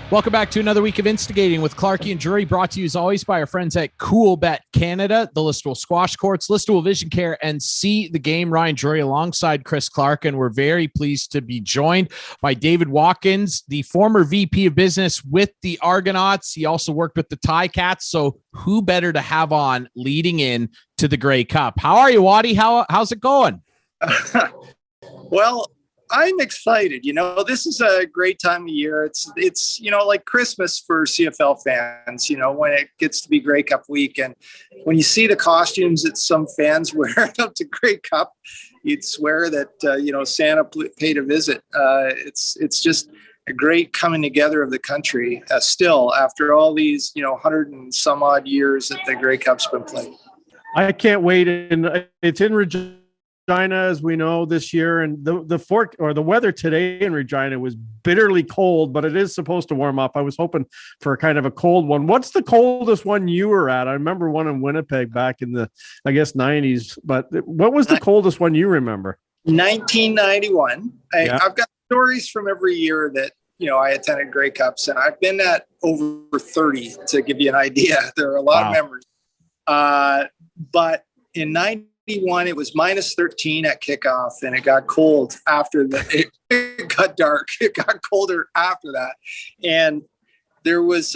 Welcome back to another week of Instigating with Clarkie and Drury, brought to you as always by our friends at Cool Bet Canada, the Listowel Squash Courts, Listowel Vision Care, and See the Game. Ryan Drury alongside Chris Clark, and we're very pleased to be joined by David Watkins, the former VP of Business with the Argonauts. He also worked with the Ticats, so who better to have on leading in to the Grey Cup? How are you, Waddy? How's it going? Well, I'm excited. This is a great time of year. It's like Christmas for CFL fans, when it gets to be Grey Cup week. And when you see the costumes that some fans wear up to Grey Cup, you'd swear that, Santa paid a visit. It's just a great coming together of the country still after all these, 100 and some odd years that the Grey Cup's been played. I can't wait. And it's in Regina, as we know, this year, and the weather today in Regina was bitterly cold, but it is supposed to warm up. I was hoping for a kind of a cold one. What's the coldest one you were at? I remember one in Winnipeg back in the, 90s, but what was the coldest one you remember? 1991. I've got stories from every year that, I attended Grey Cups, and I've been at over 30 to give you an idea. There are a lot of memories. But in 91, it was minus 13 at kickoff, and it got cold after it got dark. It got colder after that. And there was,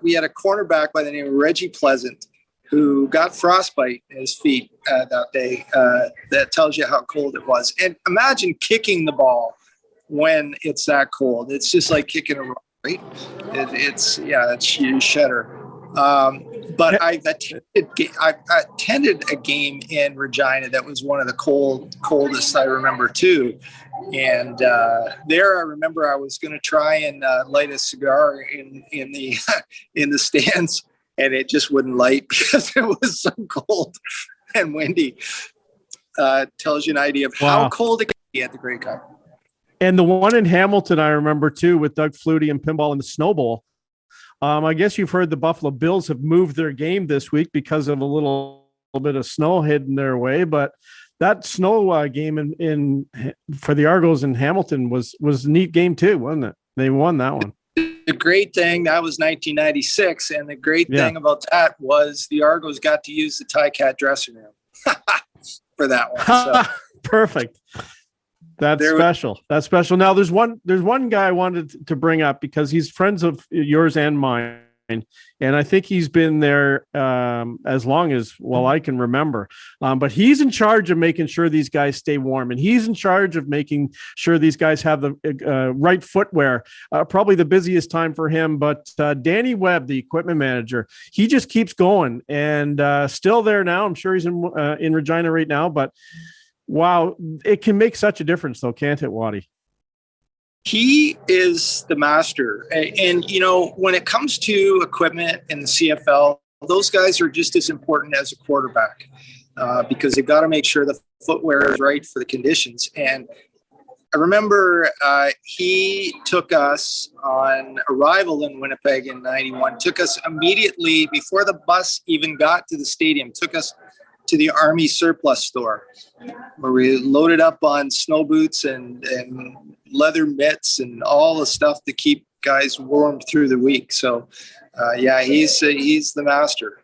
we had a cornerback by the name of Reggie Pleasant who got frostbite in his feet that day. That tells you how cold it was. And imagine kicking the ball when it's that cold. It's just like kicking a rock, right? You shudder. But I attended a game in Regina that was one of the coldest I remember too. And there I remember I was going to try and light a cigar in the stands, and it just wouldn't light because it was so cold and windy. Tells you an idea of how cold it can be at the Grey Cup. And the one in Hamilton I remember too, with Doug Flutie and Pinball in the Snow Bowl. I guess you've heard the Buffalo Bills have moved their game this week because of a little bit of snow heading their way. But that snow game in for the Argos in Hamilton was a neat game too, wasn't it? They won that one. The great thing, that was 1996, and the great thing about that was the Argos got to use the Ticat dressing room for that one. So. Perfect. That's special. That's special. Now there's one guy I wanted to bring up because he's friends of yours and mine. And I think he's been there as long as, I can remember. But he's in charge of making sure these guys stay warm. And he's in charge of making sure these guys have the right footwear. Probably the busiest time for him. But Danny Webb, the equipment manager, he just keeps going. And still there now. I'm sure he's in Regina right now. But wow, it can make such a difference, though, can't it, Waddy? He is the master. And, when it comes to equipment in the CFL, those guys are just as important as a quarterback because they've got to make sure the footwear is right for the conditions. And I remember he took us on arrival in Winnipeg in 91, took us immediately before the bus even got to the stadium, took us to the Army surplus store where we loaded up on snow boots and leather mitts and all the stuff to keep guys warm through the week. So he's the master.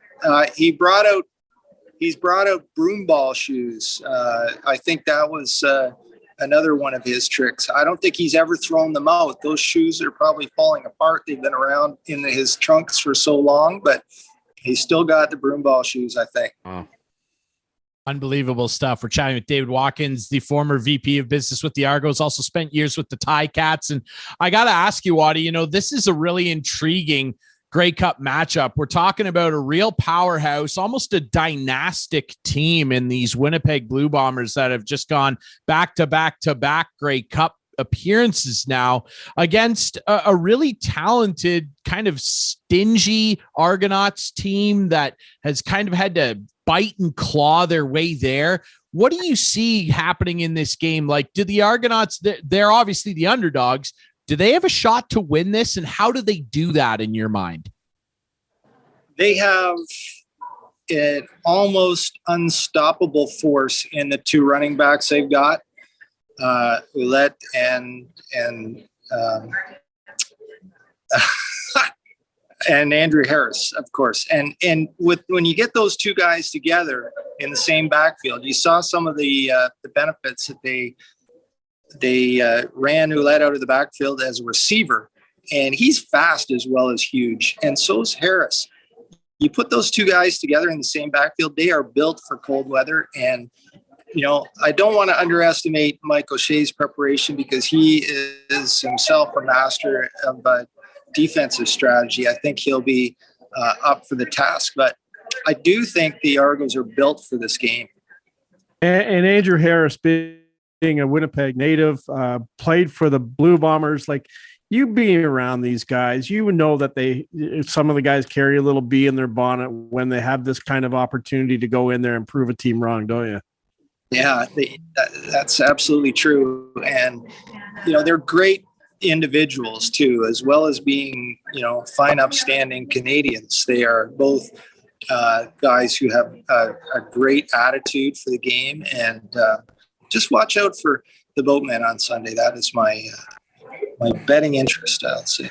He's brought out broom ball shoes. I think that was another one of his tricks. I don't think he's ever thrown them out. Those shoes are probably falling apart. They've been around in his trunks for so long, but he's still got the broom ball shoes, I think. Oh. Unbelievable stuff. We're chatting with David Watkins, the former VP of Business with the Argos, also spent years with the Ticats. And I got to ask you, Waddy, this is a really intriguing Grey Cup matchup. We're talking about a real powerhouse, almost a dynastic team in these Winnipeg Blue Bombers that have just gone back to back to back Grey Cup appearances now against a really talented, kind of stingy Argonauts team that has kind of had to bite and claw their way there. What do you see happening in this game? Like, do the Argonauts, they're obviously the underdogs. Do they have a shot to win this? And how do they do that in your mind? They have an almost unstoppable force in the two running backs they've got. Ouellette and and Andrew Harris, of course. And when you get those two guys together in the same backfield, you saw some of the benefits that they ran Ouellette out of the backfield as a receiver, and he's fast as well as huge, and so is Harris. You put those two guys together in the same backfield, they are built for cold weather. And I don't want to underestimate Mike O'Shea's preparation, because he is himself a master of defensive strategy. I think he'll be up for the task, but I do think the Argos are built for this game. And Andrew Harris, being a Winnipeg native, played for the Blue Bombers. Like, you being around these guys, you know that some of the guys carry a little bee in their bonnet when they have this kind of opportunity to go in there and prove a team wrong, don't you? Yeah, that's absolutely true. And, they're great individuals too, as well as being, fine, upstanding Canadians. They are both guys who have a great attitude for the game, and just watch out for the Boatmen on Sunday. That is my betting interest, I'll say.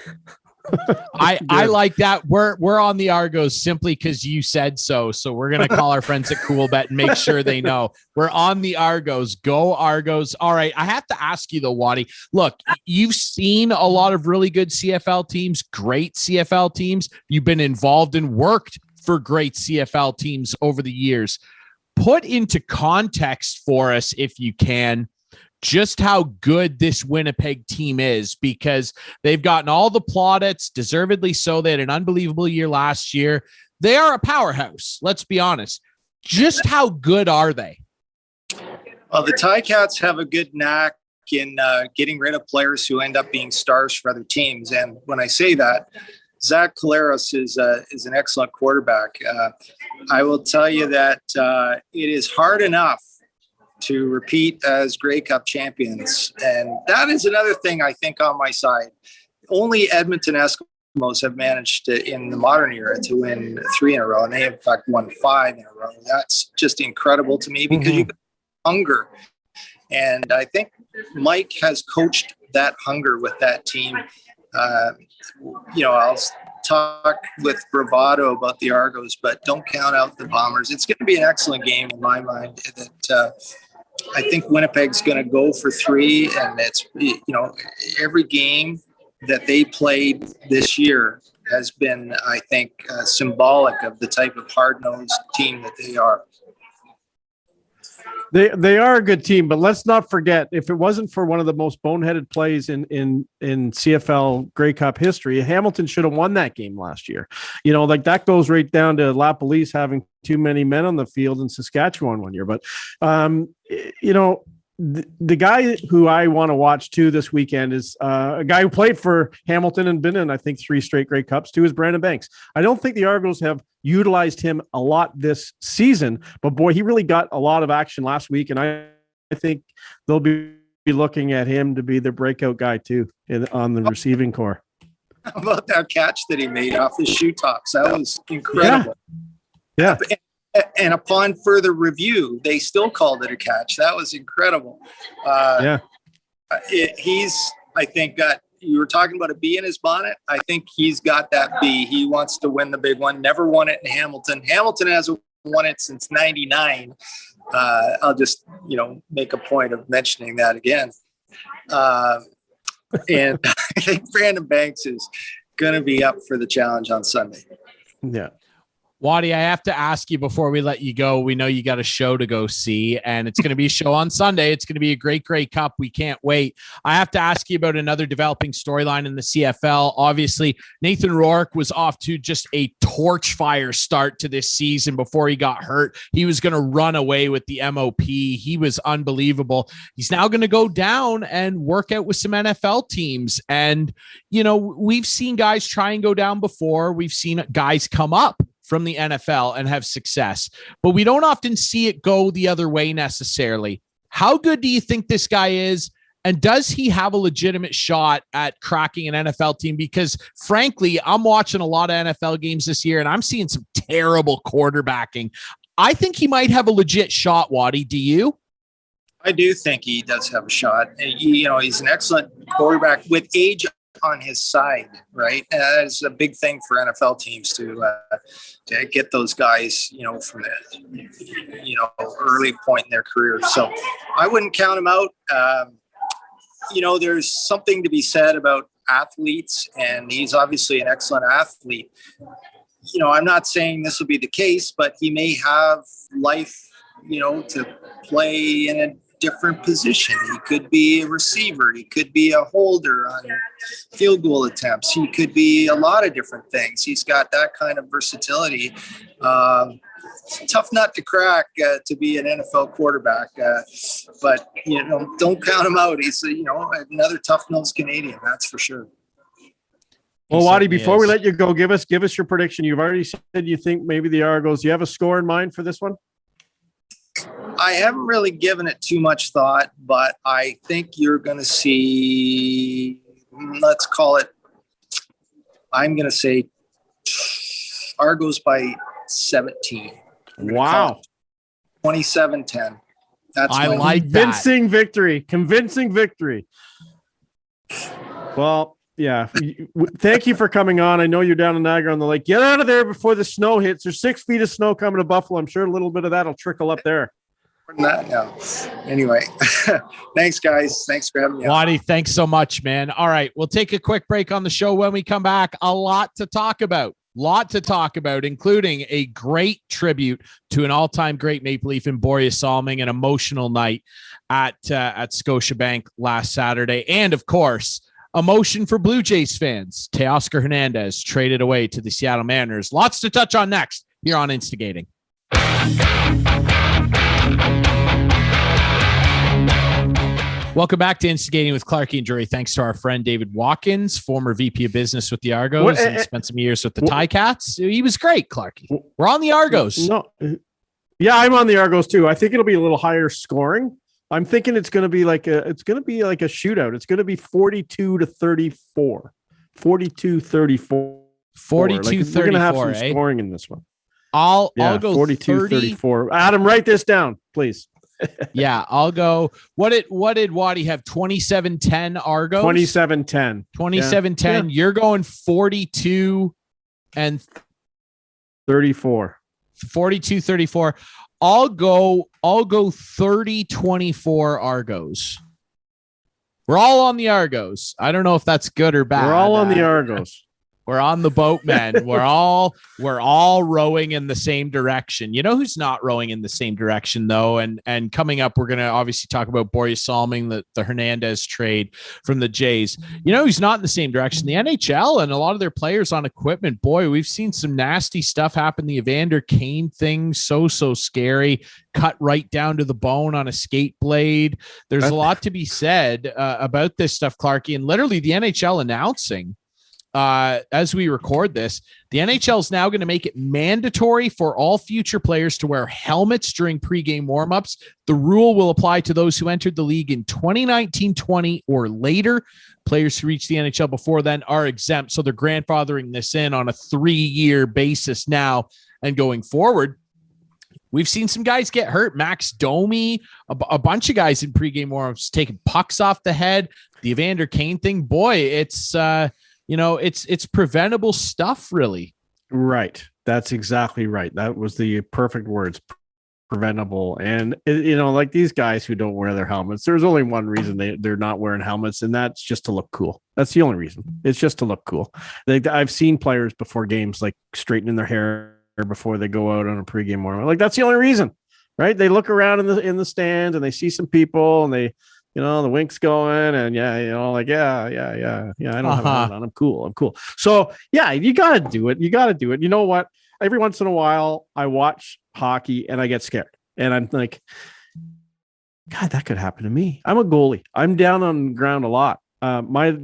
I like that. We're on the Argos simply because you said so. So we're gonna call our friends at Coolbet and make sure they know we're on the Argos. Go Argos! All right, I have to ask you though, Waddy. Look, you've seen a lot of really good CFL teams, great CFL teams. You've been involved and worked for great CFL teams over the years. Put into context for us, if you can, just how good this Winnipeg team is, because they've gotten all the plaudits, deservedly so. They had an unbelievable year last year. They are a powerhouse. Let's be honest. Just how good are they? Well, the Ticats have a good knack in getting rid of players who end up being stars for other teams. And when I say that, Zach Collaros is an excellent quarterback. I will tell you that it is hard enough to repeat as Grey Cup champions. And that is another thing I think on my side. Only Edmonton Eskimos have managed to, in the modern era, to win 3 in a row. And they, in fact, won 5 in a row. That's just incredible to me, because you got hunger. And I think Mike has coached that hunger with that team. I'll talk with bravado about the Argos, but don't count out the Bombers. It's going to be an excellent game in my mind. That I think Winnipeg's going to go for 3, and it's, every game that they played this year has been, I think, symbolic of the type of hard-nosed team that they are. They are a good team, but let's not forget, if it wasn't for one of the most boneheaded plays in CFL Grey Cup history, Hamilton should have won that game last year. That goes right down to La Police having too many men on the field in Saskatchewan one year. But, the guy who I want to watch too this weekend is a guy who played for Hamilton and been in, I think, 3 straight Grey Cups too, is Brandon Banks. I don't think the Argos have utilized him a lot this season, but boy, he really got a lot of action last week. And I think they'll be looking at him to be the breakout guy too on the receiving core. How about that catch that he made off his shoe tops? That was incredible. Yeah. And upon further review, they still called it a catch. That was incredible. He's, I think, you were talking about a bee in his bonnet. I think he's got that bee. He wants to win the big one. Never won it in Hamilton. Hamilton hasn't won it since 99. I'll just, make a point of mentioning that again. And I think Brandon Banks is going to be up for the challenge on Sunday. Yeah. Waddy, I have to ask you before we let you go. We know you got a show to go see, and it's going to be a show on Sunday. It's going to be a great Grey Cup. We can't wait. I have to ask you about another developing storyline in the CFL. Obviously, Nathan Rourke was off to just a torch fire start to this season before he got hurt. He was going to run away with the MOP. He was unbelievable. He's now going to go down and work out with some NFL teams. And, we've seen guys try and go down before. We've seen guys come up from the NFL and have success, but we don't often see it go the other way necessarily. How good do you think this guy is? And does he have a legitimate shot at cracking an NFL team? Because frankly, I'm watching a lot of NFL games this year and I'm seeing some terrible quarterbacking. I think he might have a legit shot, Waddy. Do you? I do think he does have a shot. He's an excellent quarterback with age on his side, right? And that's a big thing for NFL teams to get those guys, from the, early point in their career. So I wouldn't count him out. There's something to be said about athletes, and he's obviously an excellent athlete. I'm not saying this will be the case, but he may have life, to play in a different position. He could be a receiver. He could be a holder on field goal attempts. He could be a lot of different things. He's got that kind of versatility. Tough nut to crack to be an NFL quarterback, but don't count him out. He's another tough-nosed Canadian, that's for sure. Well, Waddy, before we let you go, give us your prediction. You've already said you think maybe the Argos. Do you have a score in mind for this one? I haven't really given it too much thought, but I think you're going to see, let's call it, I'm going to say Argos by 17. Wow. 27-10. That's I like convincing victory. Convincing victory. Well, yeah. Thank you for coming on. I know you're down in Niagara on the lake. Get out of there before the snow hits. There's 6 feet of snow coming to Buffalo. I'm sure a little bit of that will trickle up there. No. Anyway, thanks, guys. Thanks for having me on. Waddy, thanks so much, man. All right, we'll take a quick break on the show. When we come back, a lot to talk about, including a great tribute to an all-time great Maple Leaf in Boreas Salming, an emotional night at Scotiabank last Saturday, and of course, emotion for Blue Jays fans. Teoscar Hernandez traded away to the Seattle Mariners. Lots to touch on next here on Instigating. Welcome back to Instigating with Clarkie and Drury. Thanks to our friend David Watkins, former VP of Business with the Argos, and spent some years with the Ticats. He was great, Clarkie. We're on the Argos. Yeah, I'm on the Argos too. I think it'll be a little higher scoring. I'm thinking it's going to be like a shootout. It's going to be 42-34. 42-34. 42-34. We're going to have some scoring in this one. I'll go 42-34. Adam, write this down, please. Yeah, I'll go. What did Waddy have? 27-10 Argos? 27-10. 27-10. Yeah. You're going 42 and 34. 42-34. I'll go 30-24 Argos. We're all on the Argos. I don't know if that's good or bad. We're all on the Argos. We're on the boat, men. We're all rowing in the same direction. You know who's not rowing in the same direction, though? And coming up, we're going to obviously talk about Boreas Salming, the Hernandez trade from the Jays. You know who's not in the same direction? The NHL and a lot of their players on equipment. Boy, we've seen some nasty stuff happen. The Evander Kane thing, so scary. Cut right down to the bone on a skate blade. There's a lot to be said about this stuff, Clarkie. And literally the NHL announcing, as we record this, the NHL is now going to make it mandatory for all future players to wear helmets during pregame warmups. The rule will apply to those who entered the league in 2019-20 or later. Players who reached the NHL before then are exempt, so they're grandfathering this in on a 3-year basis now and going forward. We've seen some guys get hurt. Max Domi, a bunch of guys in pregame warmups taking pucks off the head. The Evander Kane thing, boy, it's it's preventable stuff, really. Right. That's exactly right. That was the perfect words, preventable. And, like these guys who don't wear their helmets, there's only one reason they're not wearing helmets, and that's just to look cool. That's the only reason. It's just to look cool. I've seen players before games, like straightening their hair before they go out on a pregame warm. Like, that's the only reason, right? They look around in the stands and they see some people and they, the wink's going and I don't have a helmet on. I'm cool. So yeah, you got to do it. You know what? Every once in a while I watch hockey and I get scared and I'm like, God, that could happen to me. I'm a goalie. I'm down on the ground a lot. My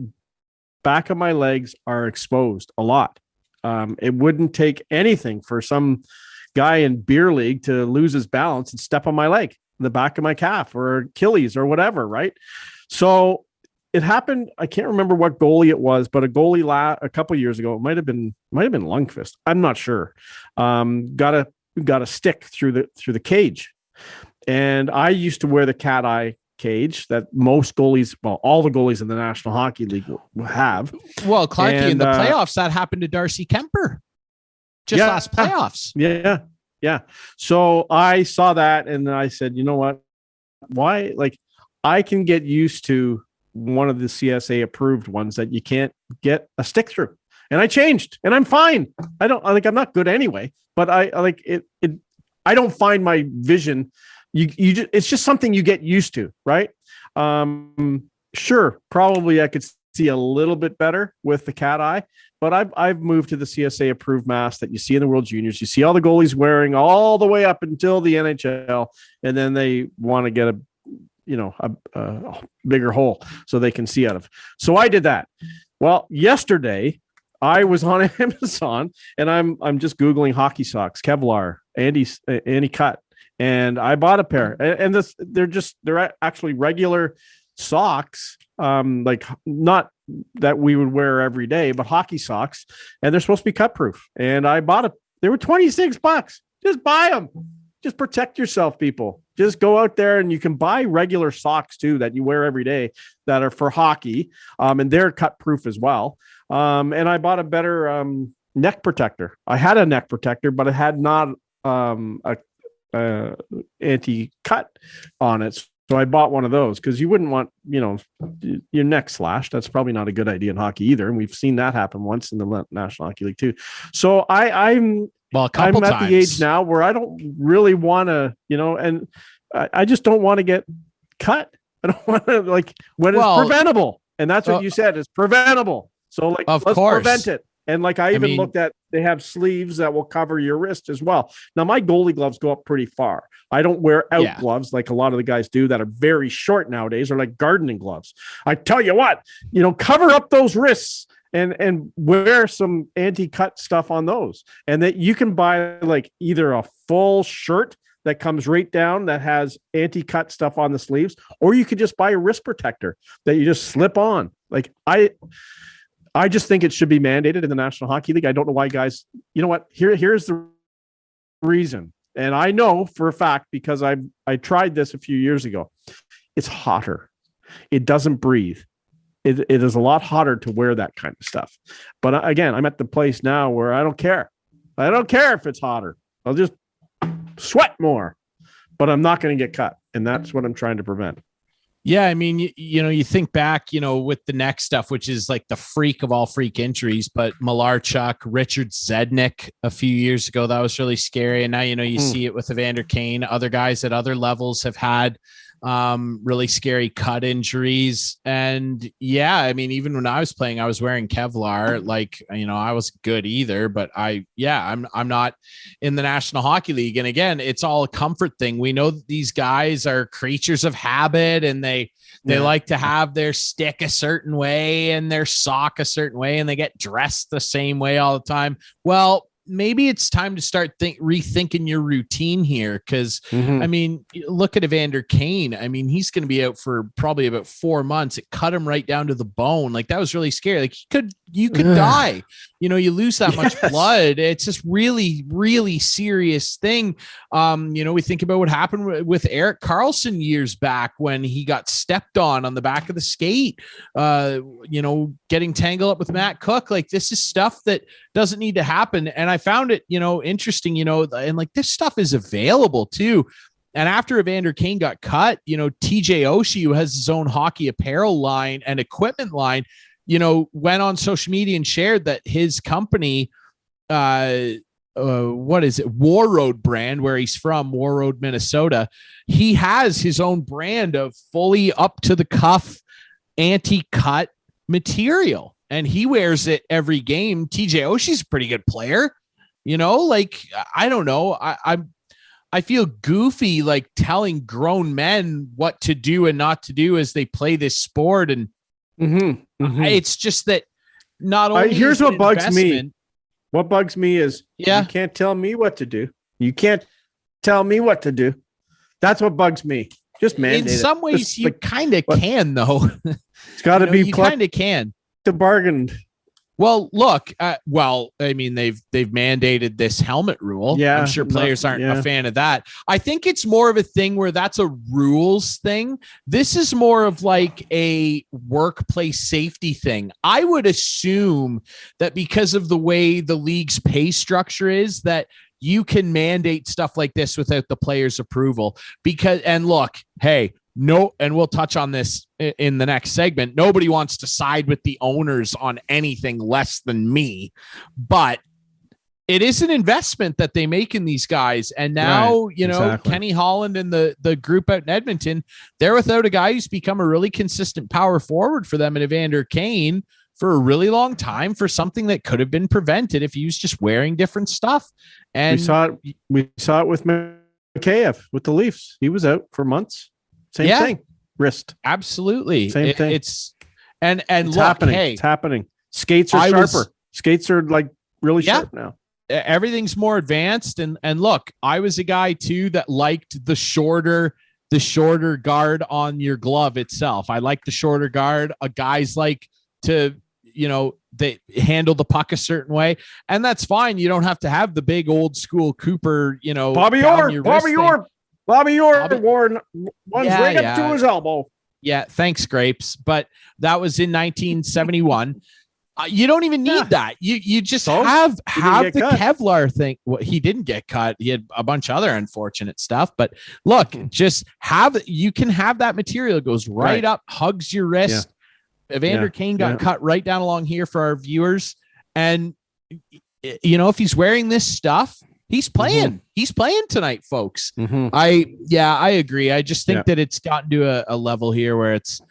back of my legs are exposed a lot. It wouldn't take anything for some guy in beer league to lose his balance and step on my leg, the back of my calf or Achilles or whatever. Right. So it happened. I can't remember what goalie it was, but a goalie a couple of years ago, it might've been Lundqvist. I'm not sure. Got a stick through the cage. And I used to wear the cat eye cage that most goalies, well, all the goalies in the National Hockey League have. Well, Clarky, in the playoffs, that happened to Darcy Kemper last playoffs. Yeah. So I saw that and I said, you know what? Why? Like, I can get used to one of the CSA approved ones that you can't get a stick through. And I changed and I'm fine. I'm not good anyway, but I like it. I don't find my vision. It's just something you get used to, right? Sure. Probably I could see a little bit better with the cat eye, but I've moved to the CSA approved mask that you see in the World Juniors. You see all the goalies wearing all the way up until the NHL, and then they want to get a bigger hole so they can see out of. So I did that. Well, yesterday I was on Amazon and I'm just Googling hockey socks, Kevlar, Andy cut. And I bought a pair and they're actually regular socks. Like not that we would wear every day, but hockey socks. And they're supposed to be cut proof. And I bought they were $26. Just buy them. Just protect yourself, people. Just go out there and you can buy regular socks too that you wear every day that are for hockey. And they're cut proof as well. And I bought a better neck protector. I had a neck protector, but it had not a anti-cut on it. So I bought one of those because you wouldn't want, your neck slashed. That's probably not a good idea in hockey either. And we've seen that happen once in the National Hockey League too. So I'm at the age now where I don't really want to, and I just don't want to get cut. I don't want to when it's preventable. And that's what you said, is preventable. So let's prevent it. And I looked at, they have sleeves that will cover your wrist as well. Now my goalie gloves go up pretty far. I don't wear out gloves like a lot of the guys do that are very short nowadays, or like gardening gloves. I tell you what, cover up those wrists and wear some anti-cut stuff on those. And that you can buy either a full shirt that comes right down that has anti-cut stuff on the sleeves, or you could just buy a wrist protector that you just slip on. I just think it should be mandated in the National Hockey League. I don't know why guys, you know what? Here's the reason. And I know for a fact, because I tried this a few years ago. It's hotter. It doesn't breathe. It is a lot hotter to wear that kind of stuff. But again, I'm at the place now where I don't care. I don't care if it's hotter. I'll just sweat more, but I'm not going to get cut. And that's what I'm trying to prevent. Yeah, I mean, you think back, with the neck stuff, which is like the freak of all freak injuries, but Malarchuk, Richard Zednick a few years ago, that was really scary. And now, you see it with Evander Kane. Other guys at other levels have had really scary cut injuries. And yeah, I mean, even when I was playing, I was wearing Kevlar. I wasn't good either, but I'm not in the National Hockey League. And again, it's all a comfort thing. We know that these guys are creatures of habit, and they like to have their stick a certain way and their sock a certain way, and they get dressed the same way all the time. Well, maybe it's time to start rethinking your routine here. Cause I mean, look at Evander Kane. I mean, he's going to be out for probably about 4 months. It cut him right down to the bone. That was really scary. You could die, you lose that much blood. It's just really, really serious thing. We think about what happened with Erik Karlsson years back when he got stepped on the back of the skate, getting tangled up with Matt Cook. This is stuff that doesn't need to happen. And I found it, interesting, and this stuff is available too. And after Evander Kane got cut, TJ Oshie, who has his own hockey apparel line and equipment line, went on social media and shared that his company, what is it? War Road brand, where he's from, War Road, Minnesota. He has his own brand of fully up to the cuff anti-cut material, and he wears it every game. TJ Oshie's a pretty good player. I don't know. I feel goofy, telling grown men what to do and not to do as they play this sport. And it's just that not only here's what bugs me. What bugs me is you can't tell me what to do. You can't tell me what to do. That's what bugs me. Just mandate in some ways, you kind of can, though. It's got to be you kind of can. The bargain Well, look, I mean, they've mandated this helmet rule. Yeah, I'm sure players aren't a fan of that. I think it's more of a thing where that's a rules thing. This is more of like a workplace safety thing. I would assume that because of the way the league's pay structure is, that you can mandate stuff like this without the players' approval. And look, hey, no, and we'll touch on this in the next segment. Nobody wants to side with the owners on anything less than me, but it is an investment that they make in these guys. And now, exactly. Kenny Holland and the group out in Edmonton, they're without a guy who's become a really consistent power forward for them in Evander Kane for a really long time, for something that could have been prevented if he was just wearing different stuff. And we saw it with Mikheyev with the Leafs. He was out for months. Same thing. Wrist. Absolutely. Same thing. It's look, happening. hey, it's happening. Skates are sharper. Skates are like really sharp now. Everything's more advanced. And look, I was a guy too that liked the shorter guard on your glove itself. I like the shorter guard. Guys like to, they handle the puck a certain way, and that's fine. You don't have to have the big old school Cooper, Bobby Orr wore one's right up to his elbow. Yeah, thanks, Grapes. But that was in 1971. You don't even need that. You just have the Kevlar thing. Well, he didn't get cut. He had a bunch of other unfortunate stuff. But look, you can have that material. It goes right up, hugs your wrist. Evander Kane got cut right down along here for our viewers. And, if he's wearing this stuff, he's playing. Mm-hmm. He's playing tonight, folks. Mm-hmm. I agree. I just think that it's gotten to a level here where it's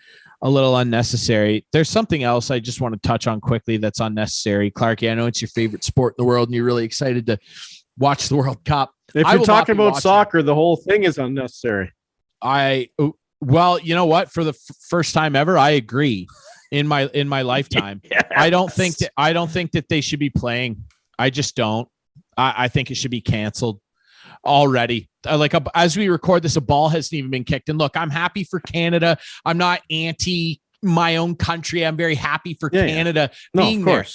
a little unnecessary. There's something else I just want to touch on quickly that's unnecessary. Clarky, I know it's your favorite sport in the world and you're really excited to watch the World Cup. If you're talking about soccer, the whole thing is unnecessary. Well, you know what? For the first time ever, I agree. In my lifetime, yes. I don't think that they should be playing. I just don't. I think it should be canceled already. As we record this, a ball hasn't even been kicked. And look, I'm happy for Canada. I'm not anti my own country. I'm very happy for Canada being there.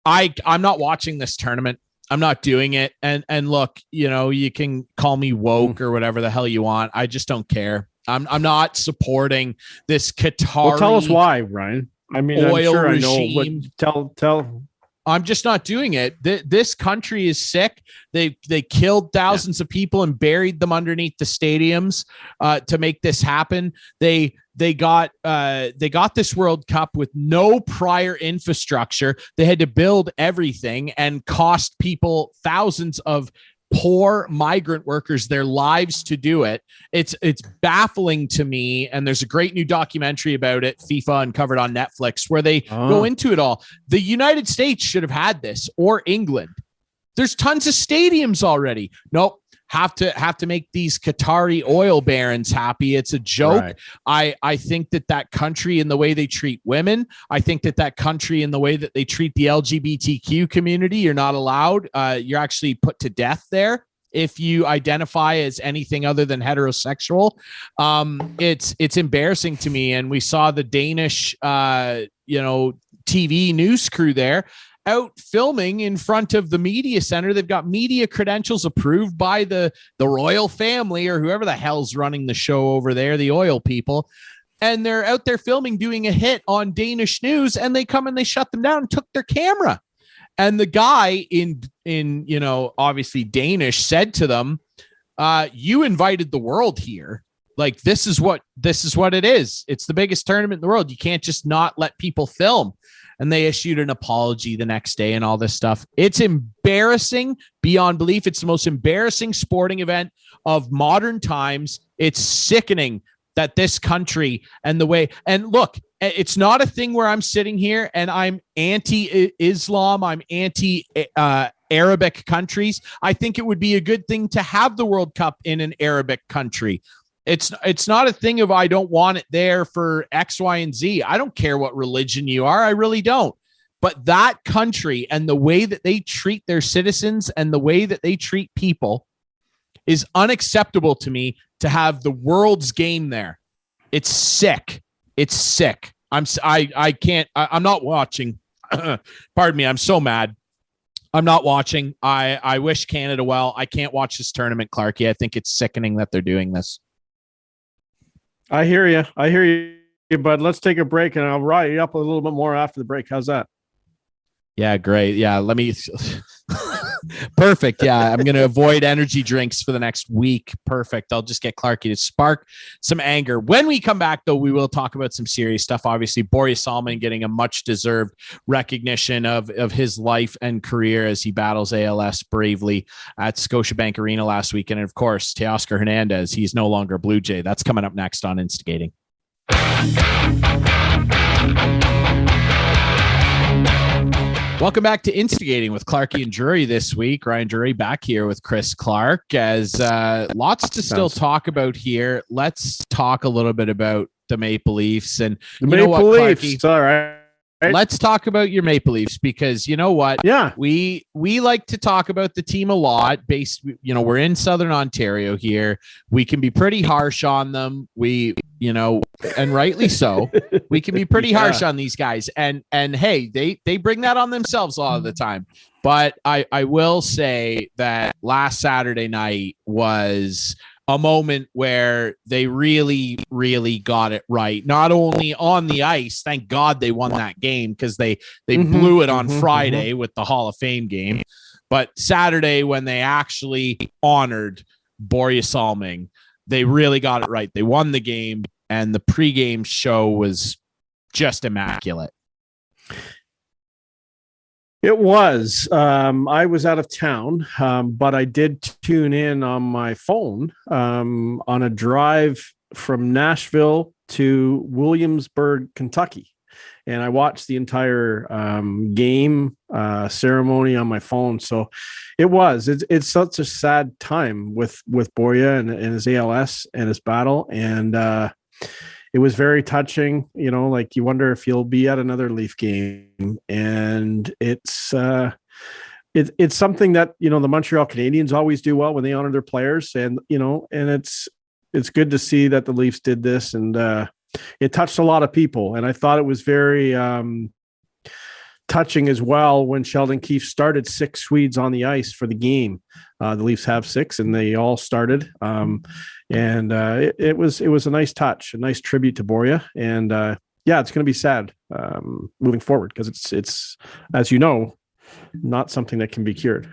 I'm not watching this tournament. I'm not doing it. And look, you can call me woke or whatever the hell you want. I just don't care. I'm not supporting this Qatari. Well, tell us why, Ryan. I mean, oil I'm sure regime. I know. Tell. I'm just not doing it. This country is sick. They killed thousands of people and buried them underneath the stadiums to make this happen. They got this World Cup with no prior infrastructure. They had to build everything and cost people thousands of poor migrant workers their lives to do it. It's baffling to me. And there's a great new documentary about it, FIFA Uncovered on Netflix, where they go into it all. The United States should have had this, or England. There's tons of stadiums already. Nope. Have to make these Qatari oil barons happy. It's a joke. Right. I think that country and the way they treat women, I think that country and the way that they treat the LGBTQ community, you're not allowed. You're actually put to death there if you identify as anything other than heterosexual. It's embarrassing to me. And we saw the Danish, TV news crew there out filming in front of the media center. They've got media credentials approved by the royal family or whoever the hell's running the show over there, the oil people. And they're out there filming, doing a hit on Danish news, and they come and they shut them down and took their camera. And the guy in obviously Danish said to them, you invited the world here. Like, this is what it is. It's the biggest tournament in the world. You can't just not let people film. And they issued an apology the next day and all this stuff. It's embarrassing beyond belief. It's the most embarrassing sporting event of modern times. It's sickening that this country and the way, and look, it's not a thing where I'm sitting here and I'm anti-Islam. I'm anti-Arabic countries. I think it would be a good thing to have the World Cup in an Arabic country. It's not a thing of I don't want it there for X, Y, and Z. I don't care what religion you are. I really don't. But that country and the way that they treat their citizens and the way that they treat people is unacceptable to me to have the world's game there. It's sick. It's sick. I'm not watching. Pardon me. I'm so mad. I'm not watching. I wish Canada well. I can't watch this tournament, Clarky. I think it's sickening that they're doing this. I hear you, bud. Let's take a break, and I'll rile you up a little bit more after the break. How's that? Yeah, great. Yeah, let me. Perfect. Yeah, I'm going to avoid energy drinks for the next week. Perfect. I'll just get Clarky to spark some anger. When we come back, though, we will talk about some serious stuff. Obviously, Borje Salming getting a much-deserved recognition of his life and career as he battles ALS bravely at Scotiabank Arena last week. And, of course, Teoscar Hernandez, he's no longer Blue Jay. That's coming up next on Instigating. Welcome back to Instigating with Clarky and Drury this week. Ryan Drury back here with Chris Clark as lots to still talk about here. Let's talk a little bit about the Maple Leafs and the Maple Leafs. Clarky, all right. Let's talk about your Maple Leafs because you know what? Yeah, we like to talk about the team a lot. We're in Southern Ontario here. We can be pretty harsh on them. And rightly so. We can be pretty harsh on these guys. And hey, they bring that on themselves a lot of the time. But I will say that last Saturday night was a moment where they really, really got it right. Not only on the ice, thank God they won that game because they blew it on Friday with the Hall of Fame game. But Saturday, when they actually honored Borje Salming, they really got it right. They won the game, and the pregame show was just immaculate. It was. I was out of town, but I did tune in on my phone on a drive from Nashville to Williamsburg, Kentucky. And I watched the entire game ceremony on my phone. So it's such a sad time with Borje and his ALS and his battle. And it was very touching, like you wonder if he'll be at another Leaf game. And it's something that, the Montreal Canadiens always do well when they honor their players. And, and it's good to see that the Leafs did this, and it touched a lot of people. And I thought it was very touching as well when Sheldon Keefe started 6 Swedes on the ice for the game. The Leafs have 6, and they all started. It was a nice touch, a nice tribute to Borje. And it's going to be sad moving forward because it's as you know, not something that can be cured.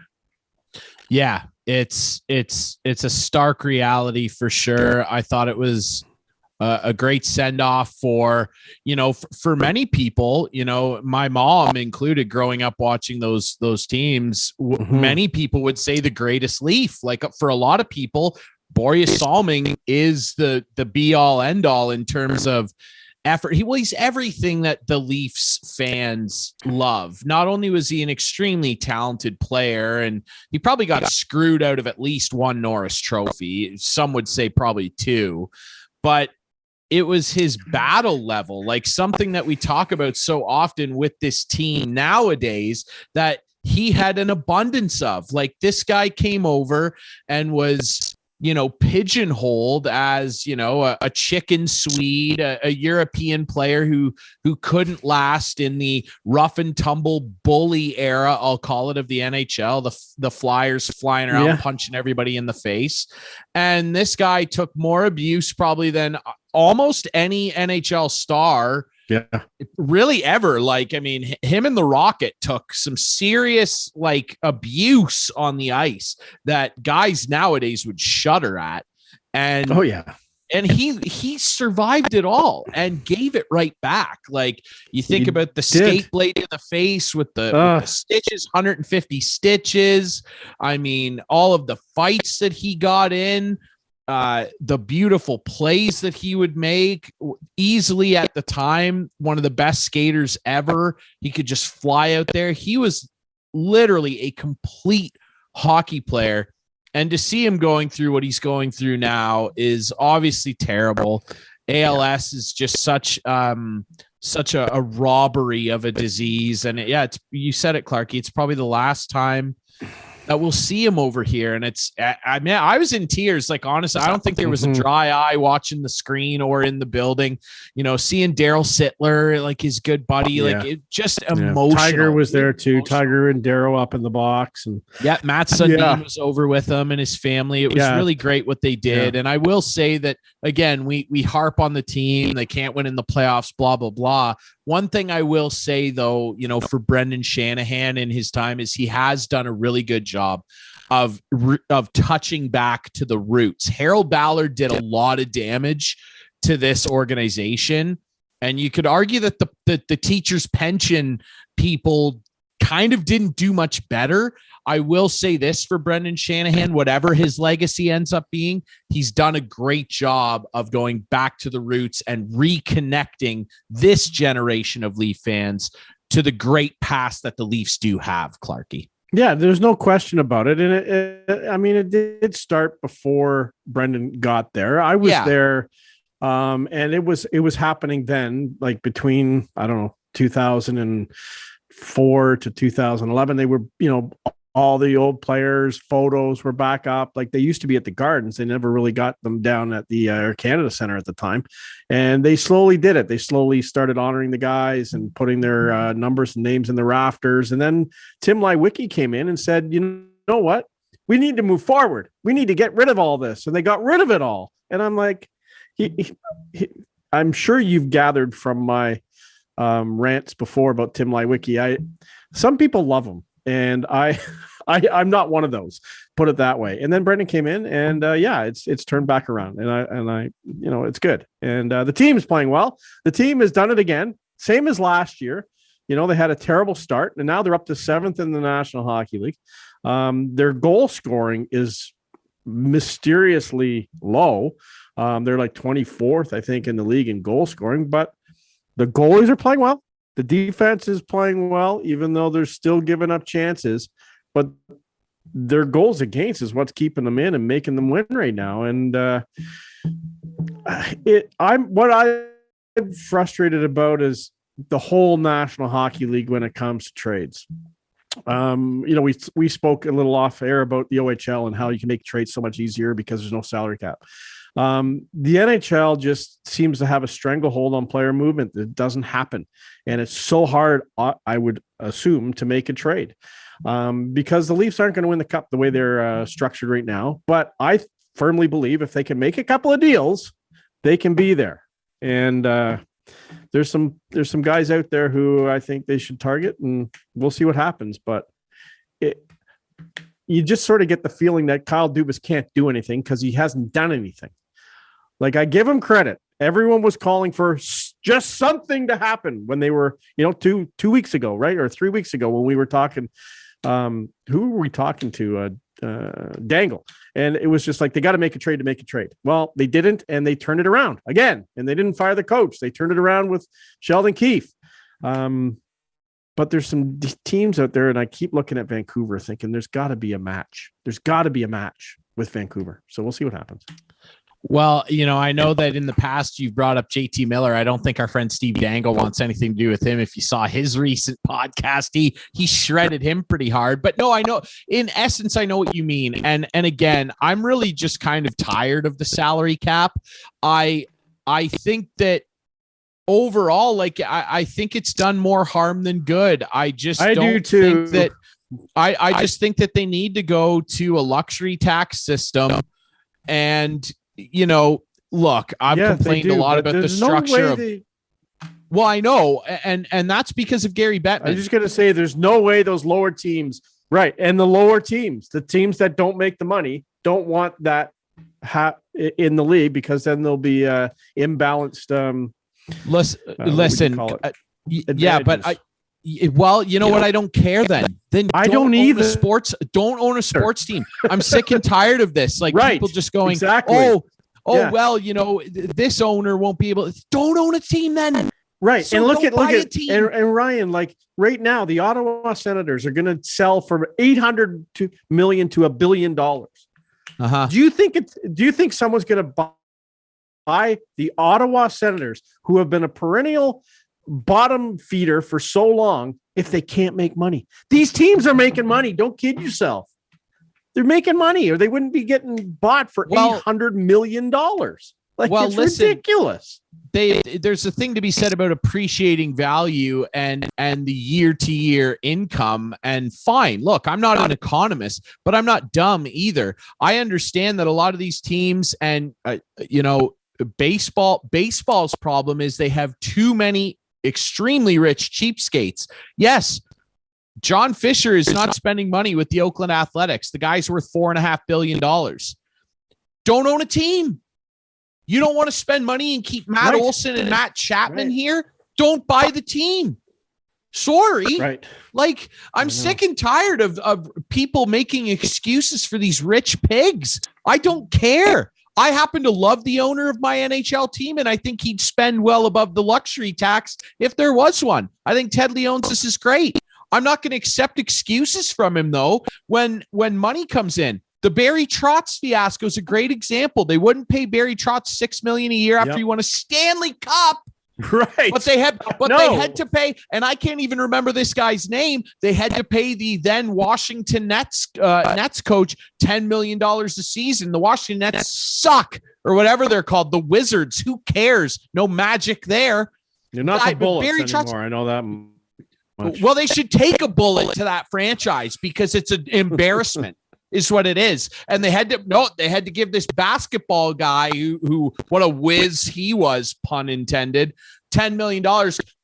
Yeah, it's a stark reality for sure. I thought it was a great send-off for many people, my mom included, growing up watching those teams. Many people would say the greatest Leaf. Like, for a lot of people, Borje Salming is the be all end all in terms of effort. He's everything that the Leafs fans love. Not only was he an extremely talented player, and he probably got screwed out of at least 1 Norris Trophy. Some would say probably 2, but it was his battle level, like something that we talk about so often with this team nowadays that he had an abundance of. Like, this guy came over and was, pigeonholed as, a chicken Swede, a European player who couldn't last in the rough and tumble bully era, I'll call it, of the NHL, the Flyers flying around, punching everybody in the face. And this guy took more abuse probably than almost any NHL star really ever. Like, I mean, him and the Rocket took some serious abuse on the ice that guys nowadays would shudder at. And and he survived it all and gave it right back. Like, you think about the skate blade in the face with the stitches, 150 stitches. I mean, all of the fights that he got in, the beautiful plays that he would make, easily at the time one of the best skaters ever. He could just fly out there. He was literally a complete hockey player, and to see him going through what he's going through now is obviously terrible. ALS is just such a robbery of a disease, and you said it, Clarky, it's probably the last time that we'll see him over here. And I mean, I was in tears. Like, honestly, I don't think there was a dry eye watching the screen or in the building, seeing Daryl Sittler, like his good buddy, like it just emotional. Tiger was there too. Tiger and Daryl up in the box. And Matt Sundin was over with him and his family. It was really great what they did. And I will say that, again, we harp on the team. They can't win in the playoffs, blah, blah, blah. One thing I will say, though, for Brendan Shanahan in his time is he has done a really good job of touching back to the roots. Harold Ballard did a lot of damage to this organization, and you could argue that the teachers' pension people kind of didn't do much better. I will say this for Brendan Shanahan, whatever his legacy ends up being, he's done a great job of going back to the roots and reconnecting this generation of Leaf fans to the great past that the Leafs do have, Clarky. Yeah, there's no question about it. And it did start before Brendan got there. I was there, and it was happening then, like between, I don't know, 2004 to 2011. They were, all the old players' photos were back up. Like they used to be at the Gardens. They never really got them down at the Air Canada Center at the time. And they slowly did it. They slowly started honoring the guys and putting their numbers and names in the rafters. And then Tim Lewicki came in and said, you know what? We need to move forward. We need to get rid of all this. And they got rid of it all. And I'm like, I'm sure you've gathered from my rants before about Tim Lewicki. Some people love him. And I'm not one of those, put it that way. And then Brendan came in and it's turned back around and I it's good. And the team is playing well. The team has done it again. Same as last year. They had a terrible start and now they're up to 7th in the National Hockey League. Their goal scoring is mysteriously low. They're like 24th, I think, in the league in goal scoring, but the goalies are playing well. The defense is playing well, even though they're still giving up chances, but their goals against is what's keeping them in and making them win right now. And I'm frustrated about is the whole National Hockey League when it comes to trades. We spoke a little off air about the OHL and how you can make trades so much easier because there's no salary cap. The NHL just seems to have a stranglehold on player movement that doesn't happen. And it's so hard, I would assume, to make a trade because the Leafs aren't going to win the cup the way they're structured right now. But I firmly believe if they can make a couple of deals, they can be there. And there's some guys out there who I think they should target, and we'll see what happens. But you just sort of get the feeling that Kyle Dubas can't do anything because he hasn't done anything. Like, I give him credit. Everyone was calling for just something to happen when they were, 2 weeks ago, right? Or 3 weeks ago when we were talking. Who were we talking to? Dangle. And it was just like, they got to make a trade to make a trade. Well, they didn't, and they turned it around again. And they didn't fire the coach. They turned it around with Sheldon Keefe. But there's some teams out there, and I keep looking at Vancouver thinking there's got to be a match. There's got to be a match with Vancouver. So we'll see what happens. Well, I know that in the past you've brought up JT Miller. I don't think our friend Steve Dangle wants anything to do with him. If you saw his recent podcast, he shredded him pretty hard. But no, I know, in essence, I know what you mean. And again, I'm really just kind of tired of the salary cap. I think that overall, I think it's done more harm than good. I just think that just think that they need to go to a luxury tax system. And look, I've complained a lot about the structure well, I know. And that's because of Gary Bettman. I'm just going to say there's no way those lower teams, right. And the lower teams, the teams that don't make the money, don't want that in the league because then there'll be imbalanced. Listen, yeah, but what? I don't care then. Then I don't either. Don't own a sports team. I'm sick and tired of this. Like people just going, exactly. Well, this owner won't be able to. Don't own a team then. Right. So and look at and Ryan, like right now, the Ottawa Senators are going to sell for $800 million to $1 billion. Uh-huh. Do you think someone's going to buy the Ottawa Senators, who have been a perennial bottom feeder for so long, if they can't make money? These teams are making money. Don't kid yourself. They're making money, or they wouldn't be getting bought for $800 million. Like, it's ridiculous. There's a thing to be said about appreciating value and the year-to-year income. And fine, look, I'm not an economist, but I'm not dumb either. I understand that a lot of these teams and baseball's problem is they have too many extremely rich cheapskates. Yes, John Fisher is not spending money with the Oakland Athletics. The guy's worth $4.5 billion. Don't own a team. You don't want to spend money and keep Matt Olson and Matt Chapman here? Don't buy the team. Sorry. Right. Like, I'm sick and tired of people making excuses for these rich pigs. I don't care. I happen to love the owner of my NHL team, and I think he'd spend well above the luxury tax if there was one. I think Ted Leonsis is great. I'm not going to accept excuses from him, though, when money comes in. The Barry Trotz fiasco is a great example. They wouldn't pay Barry Trotz $6 million a year after he won a Stanley Cup. Right. But they had to pay, and I can't even remember this guy's name. They had to pay the then Washington Nets coach $10 million a season. The Washington Nets suck, or whatever they're called, the Wizards. Who cares? No magic there. You're not the Bullets anymore. I know that much. Well, they should take a bullet to that franchise because it's an embarrassment. Is what it is. And they had to give this basketball guy who what a whiz he was, pun intended, $10 million.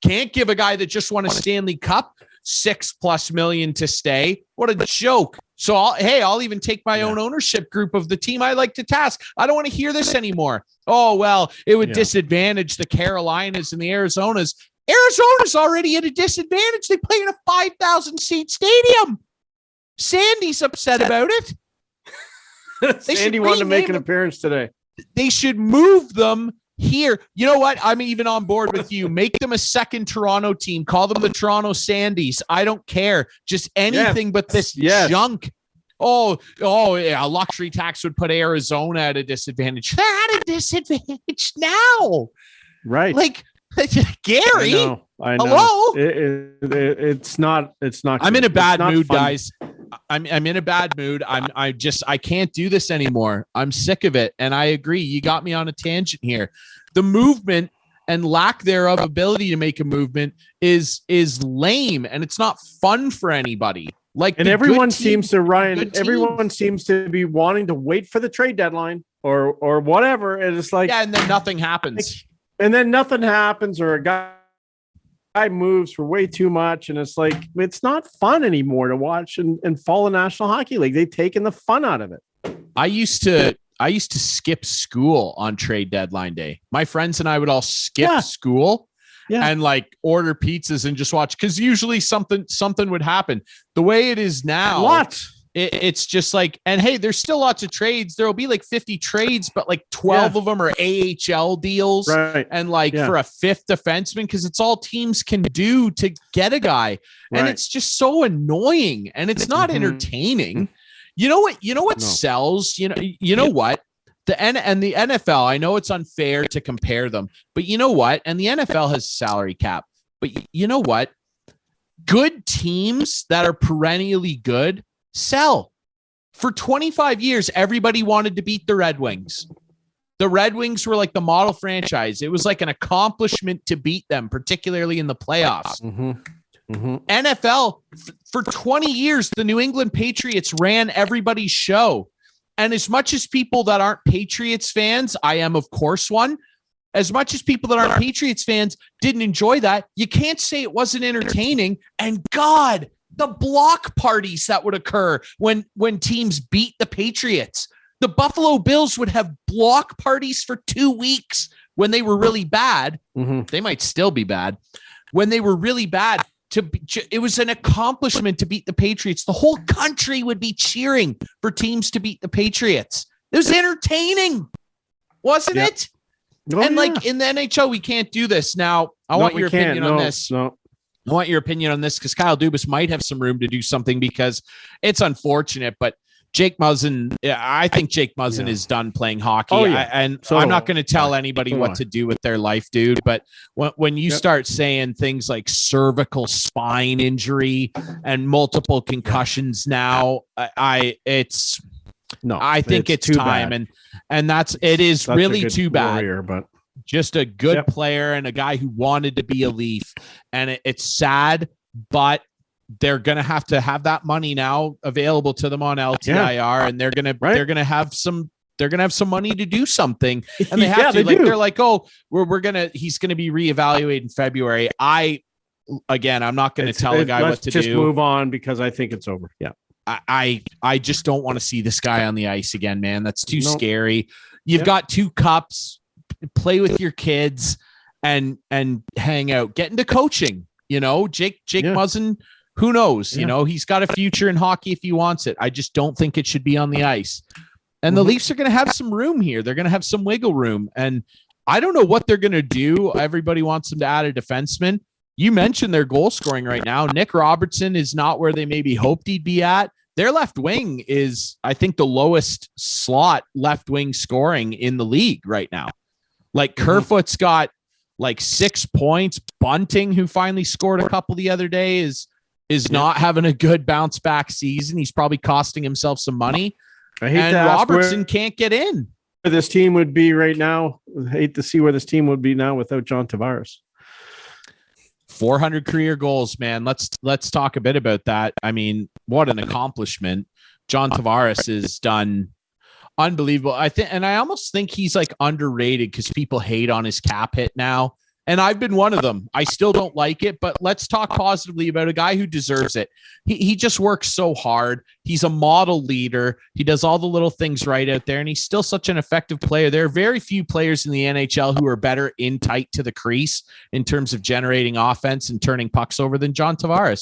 Can't give a guy that just won a Stanley Cup $6+ million to stay. What a joke. So I'll even take my own ownership group of the team I like to task. I don't want to hear this anymore. Oh, well, it would disadvantage the Carolinas and the Arizonas. Arizona's already at a disadvantage. They play in a 5,000 seat stadium. Sandy's upset about it. Sandy wanted to make an appearance today. They should move them here. You know what? I'm even on board with you. Make them a second Toronto team. Call them the Toronto Sandys. I don't care. Just anything but this junk. Oh, yeah. Luxury tax would put Arizona at a disadvantage. They're at a disadvantage now. Right. Like, Gary. I know. Hello. It's not. I'm in a bad mood, guys. I'm in a bad mood. I can't do this anymore. I'm sick of it. And I agree. You got me on a tangent here. The movement and lack thereof ability to make a movement is lame, and it's not fun for anybody. Like, and everyone seems to be wanting to wait for the trade deadline or whatever. And it's like, and then nothing happens. Or a guy moves for way too much, and it's like, it's not fun anymore to watch and follow National Hockey League. They've taken the fun out of it. I used to skip school on trade deadline day. My friends and I would all skip school and like order pizzas and just watch, because usually something would happen. The way it is now, it's just like, and hey, there's still lots of trades. There'll be like 50 trades, but like 12 of them are AHL deals, and like for a fifth defenseman, because it's all teams can do to get a guy, and it's just so annoying, and it's not entertaining. You know what sells? You know what? The NFL. I know it's unfair to compare them, but you know what? And the NFL has a salary cap, but you know what? Good teams that are perennially good sell. For 25 years, everybody wanted to beat the Red Wings. The Red Wings were like the model franchise. It was like an accomplishment to beat them, particularly in the playoffs. NFL, for 20 years, the New England Patriots ran everybody's show. And as much as people that aren't Patriots fans, I am, of course, one. As much as people that aren't Patriots fans didn't enjoy that, you can't say it wasn't entertaining. And God, the block parties that would occur when teams beat the Patriots. The Buffalo Bills would have block parties for 2 weeks when they were really bad. They might still be bad. When they were really bad, it was an accomplishment to beat the Patriots. The whole country would be cheering for teams to beat the Patriots. It was entertaining, wasn't it? Like in the NHL, we can't do this. Now, I want your opinion on this. I want your opinion on this, because Kyle Dubas might have some room to do something, because it's unfortunate, but Jake Muzzin, I think Jake Muzzin is done playing hockey. Oh, yeah. I'm not going to tell anybody what to do with their life, dude. But when you start saying things like cervical spine injury and multiple concussions now, I think it's time. Bad. And it is really too bad. Warrior, but just a good player and a guy who wanted to be a Leaf. And it's sad, but they're going to have that money now available to them on LTIR, and they're going to have some money to do something, and they have to. They're like, oh, he's going to be reevaluated in February. I'm not going to tell a guy what to do. Just move on because I think it's over. Yeah. I just don't want to see this guy on the ice again, man. That's too scary. You've got 2 cups, play with your kids and hang out, get into coaching, Jake Muzzin. Who knows? Yeah. He's got a future in hockey if he wants it. I just don't think it should be on the ice. And the Leafs are going to have some room here. They're going to have some wiggle room. And I don't know what they're going to do. Everybody wants them to add a defenseman. You mentioned their goal scoring right now. Nick Robertson is not where they maybe hoped he'd be at. Their left wing is, I think, the lowest slot left wing scoring in the league right now. Like Kerfoot's got like 6 points. Bunting, who finally scored a couple the other day, is not having a good bounce back season. He's probably costing himself some money. And Robertson can't get in. Where this team would be right now. I hate to see where this team would be now without John Tavares. 400 career goals, man. Let's talk a bit about that. I mean, what an accomplishment. John Tavares has done unbelievable. I almost think he's like underrated because people hate on his cap hit now. And I've been one of them. I still don't like it, but let's talk positively about a guy who deserves it. He just works so hard. He's a model leader. He does all the little things right out there, and he's still such an effective player. There are very few players in the NHL who are better in tight to the crease in terms of generating offense and turning pucks over than John Tavares.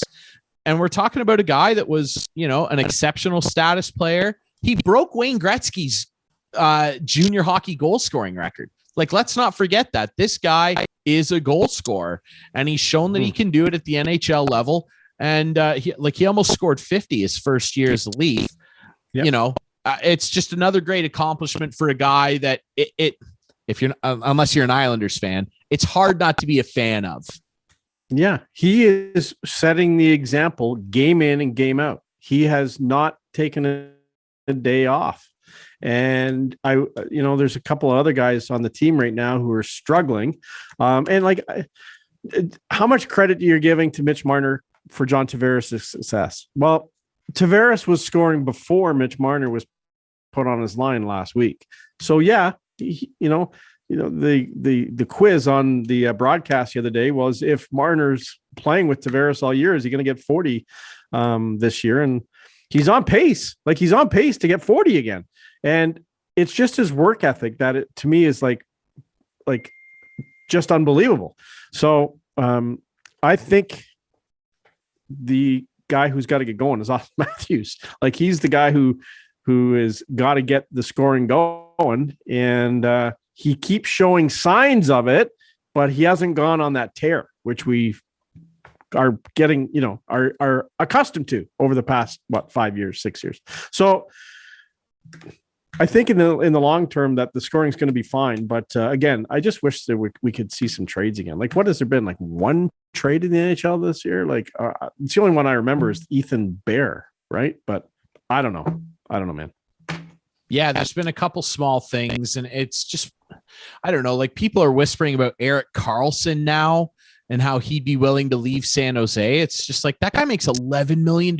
And we're talking about a guy that was, an exceptional status player. He broke Wayne Gretzky's junior hockey goal scoring record. Like, let's not forget that this guy is a goal scorer, and he's shown that he can do it at the NHL level. And he almost scored 50 his first year as a Leaf. Yep. It's just another great accomplishment for a guy that unless you're an Islanders fan, it's hard not to be a fan of. Yeah, he is setting the example game in and game out. He has not taken a day off. And there's a couple of other guys on the team right now who are struggling. And how much credit you're giving to Mitch Marner for John Tavares' success? Well, Tavares was scoring before Mitch Marner was put on his line last week. So yeah, the quiz on the broadcast the other day was, if Marner's playing with Tavares all year, is he going to get 40 this year? And he's on pace. He's on pace to get 40 again. And it's just his work ethic that to me is like just unbelievable. So I think the guy who's got to get going is Austin Matthews. He's the guy who has got to get the scoring going, and he keeps showing signs of it, but he hasn't gone on that tear, which we are getting, are accustomed to over the past 5 years, 6 years. So I think in the long term that the scoring is going to be fine. But again, I just wish that we could see some trades again. What has there been? One trade in the NHL this year? It's the only one I remember is Ethan Bear, right? But I don't know, man. Yeah, there's been a couple small things, and it's just, I don't know. People are whispering about Erik Karlsson now and how he'd be willing to leave San Jose. It's just that guy makes $11 million.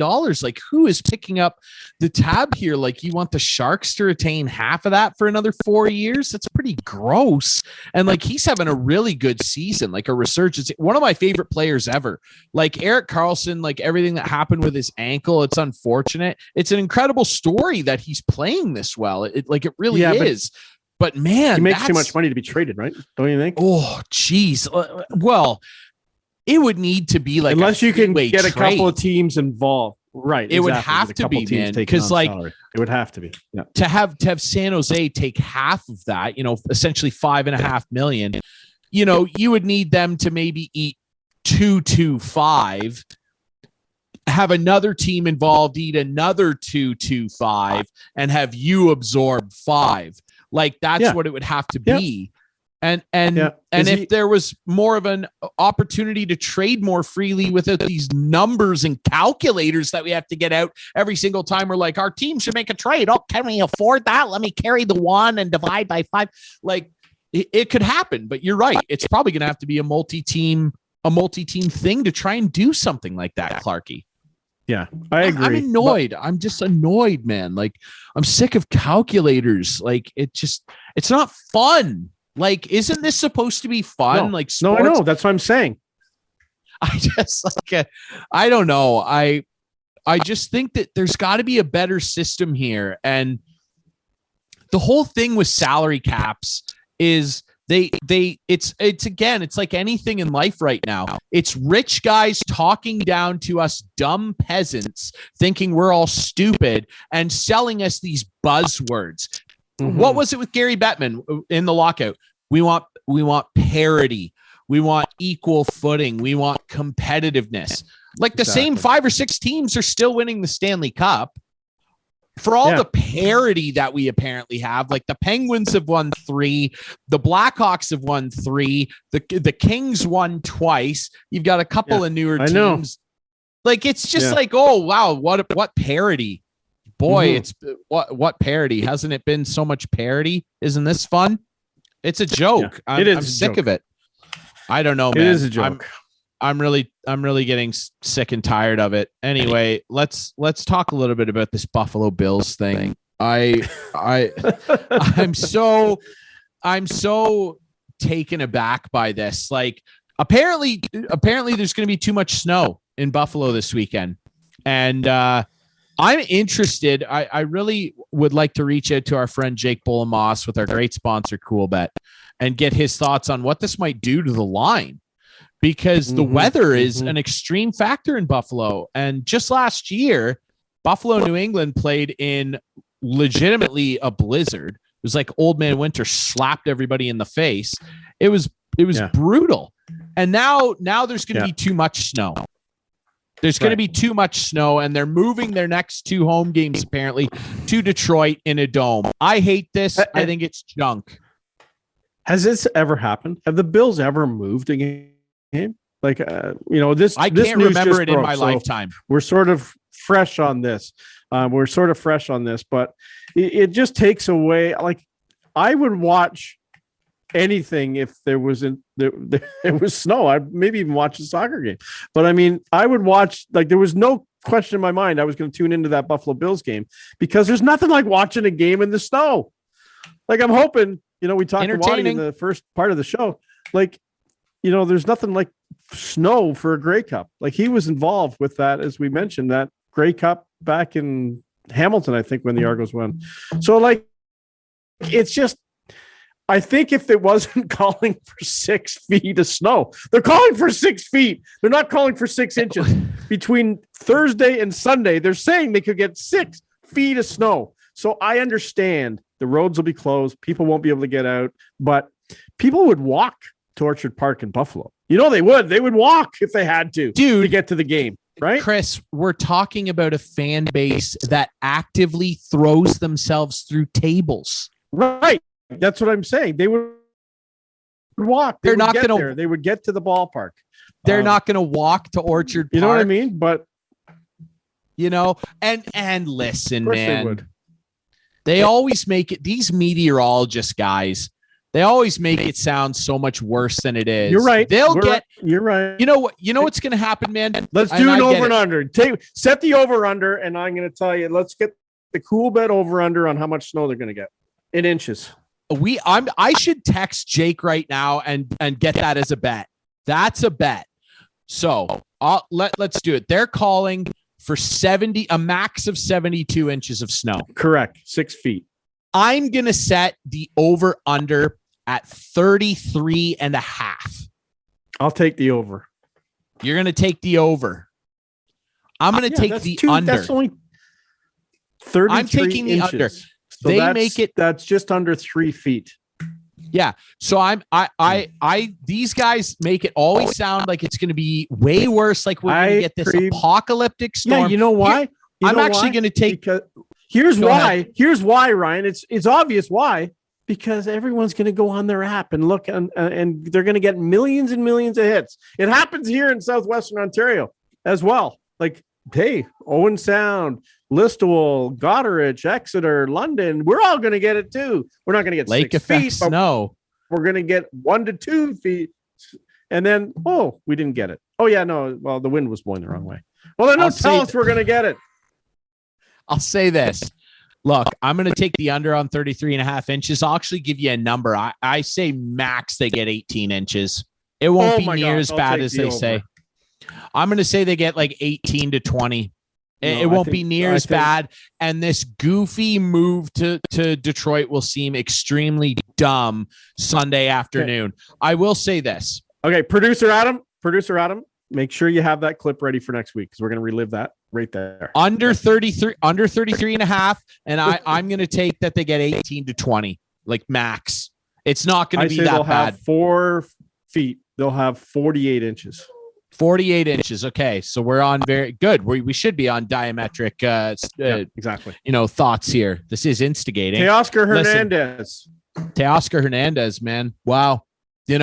Who is picking up the tab here? You want the Sharks to retain half of that for another 4 years? That's pretty gross. And he's having a really good season, a resurgence. One of my favorite players ever. Erik Karlsson, everything that happened with his ankle, it's unfortunate. It's an incredible story that he's playing this well. It really is. But man, he makes too much money to be traded, right? Don't you think? Oh, geez. Well, it would need to be unless you can get a couple of teams involved, right? It would have to be, man, because it would have to be. Yeah. To have San Jose take half of that, essentially $5.5 million. You would need them to maybe eat 2.25 have another team involved eat another 225 and have you absorb 5. Like that's what it would have to be. And if there was more of an opportunity to trade more freely without these numbers and calculators that we have to get out every single time we're like, our team should make a trade. Oh, can we afford that? Let me carry the 1 and divide by 5. Like it could happen, but you're right. It's probably going to have to be a multi-team thing to try and do something like that, Clarky. Yeah, I agree. I'm annoyed. I'm just annoyed, man. Like I'm sick of calculators. Like it's not fun. Like, isn't this supposed to be fun? No. Like sports? No, I know. That's what I'm saying. I just I don't know. I just think that there's got to be a better system here. And the whole thing with salary caps is it's like anything in life right now. It's rich guys talking down to us dumb peasants, thinking we're all stupid and selling us these buzzwords. Mm-hmm. What was it with Gary Bettman in the lockout? We want parity. We want equal footing. We want competitiveness. Like the same 5 or 6 teams are still winning the Stanley Cup. For all the parity that we apparently have, like the Penguins have won 3, the Blackhawks have won 3, the Kings won twice. You've got a couple of newer teams. Like it's just like, oh wow, what parity. Boy, it's what parody. Hasn't it been so much parody? Isn't this fun? It's a joke. Yeah, I'm sick of it. I don't know, man. It is a joke. I'm really getting sick and tired of it. Anyway, let's talk a little bit about this Buffalo Bills thing. I'm so taken aback by this. Like apparently there's going to be too much snow in Buffalo this weekend. And I'm interested. I really would like to reach out to our friend Jake Bullemoss with our great sponsor CoolBet and get his thoughts on what this might do to the line. Because the weather is an extreme factor in Buffalo. And just last year, Buffalo, New England played in legitimately a blizzard. It was like Old Man Winter slapped everybody in the face. It was brutal. And now there's going to be too much snow. There's going to be too much snow, and they're moving their next 2 home games, apparently, to Detroit in a dome. I hate this. I think it's junk. Has this ever happened? Have the Bills ever moved a game? Like, this. I this can't remember it in my lifetime. We're sort of fresh on this. But it just takes away. Like, I would watch anything if there was snow. I'd maybe even watch a soccer game. But I mean, I would watch, like, there was no question in my mind I was going to tune into that Buffalo Bills game because there's nothing like watching a game in the snow. Like, I'm hoping, we talked to Waddy in the first part of the show. Like, there's nothing like snow for a Grey Cup. Like, he was involved with that, as we mentioned, that Grey Cup back in Hamilton, I think, when the Argos won. So, like, it's just, I think if it wasn't calling for 6 feet of snow, they're calling for 6 feet. They're not calling for 6 inches. Between Thursday and Sunday, they're saying they could get 6 feet of snow. So I understand the roads will be closed. People won't be able to get out, but people would walk to Orchard Park in Buffalo. They would. They would walk if they had to get to the game, right? Chris, we're talking about a fan base that actively throws themselves through tables. Right. That's what I'm saying. They would walk. They would get to the ballpark. They're not going to walk to Orchard Park. You know what I mean? But and listen, man. They always make it, these meteorologist guys, they always make it sound so much worse than it is. You're right. You're right. You know what's going to happen, man? Let's do an over and under. Set the over under, and I'm going to tell you, let's get the CoolBet over under on how much snow they're going to get in inches. I should text Jake right now and get that as a bet. That's a bet. So let's do it. They're calling for a max of 72 inches of snow. Correct. 6 feet. I'm going to set the over under at 33 and a half. I'll take the over. You're going to take the over. I'm going to take the under. That's only 33 I'm taking the inches. under. So that's just under 3 feet. Yeah. So these guys make it always sound like it's going to be way worse. Like we're going to get this apocalyptic storm. Yeah. You know why? I'm actually going to take. Because here's why. Here's why, Ryan. It's obvious why. Because everyone's going to go on their app and look, and they're going to get millions and millions of hits. It happens here in Southwestern Ontario as well. Like, hey, Owen Sound, Listowel, Goderich, Exeter, London, we're all going to get it too. We're not going to get lake 6 effect feet, snow. We're going to get 1 to 2 feet. And then, we didn't get it. Oh, yeah, no. Well, the wind was blowing the wrong way. Well, then don't tell us we're going to get it. I'll say this. Look, I'm going to take the under on 33.5 inches. I'll actually give you a number. I say max they get 18 inches. It won't be near as bad as they say. I'm going to say they get like 18 to 20. It won't be near as bad. And this goofy move to Detroit will seem extremely dumb Sunday afternoon. I will say this. Okay, Producer Adam, make sure you have that clip ready for next week because we're going to relive that right there. Under 33 and a half. And I'm going to take that they get 18 to 20, like max. It's not going to be that they'll bad. Have 4 feet. They'll have 48 inches. 48 inches. Okay. So we're on very good. We should be on diametric, exactly. Thoughts here. This is instigating. Teoscar Hernandez, man. Wow. And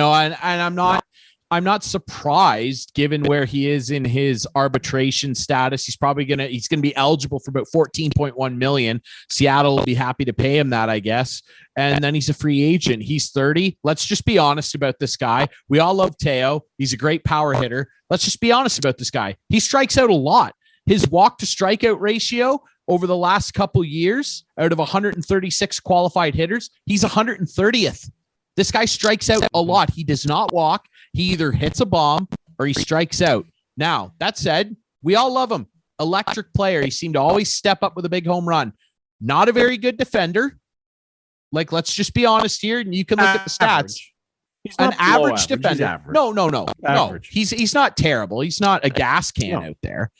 I'm not surprised given where he is in his arbitration status. He's going to be eligible for about 14.1 million. Seattle will be happy to pay him that, I guess. And then he's a free agent. He's 30. Let's just be honest about this guy. We all love Teo. He's a great power hitter. Let's just be honest about this guy. He strikes out a lot. His walk to strikeout ratio over the last couple years, out of 136 qualified hitters, he's 130th. This guy strikes out a lot. He does not walk. He either hits a bomb or he strikes out. Now, that said, we all love him. Electric player. He seemed to always step up with a big home run. Not a very good defender. Like, let's just be honest here, and you can look at the stats. He's not an average defender. Average. No. Average. He's not terrible. He's not a gas can out there.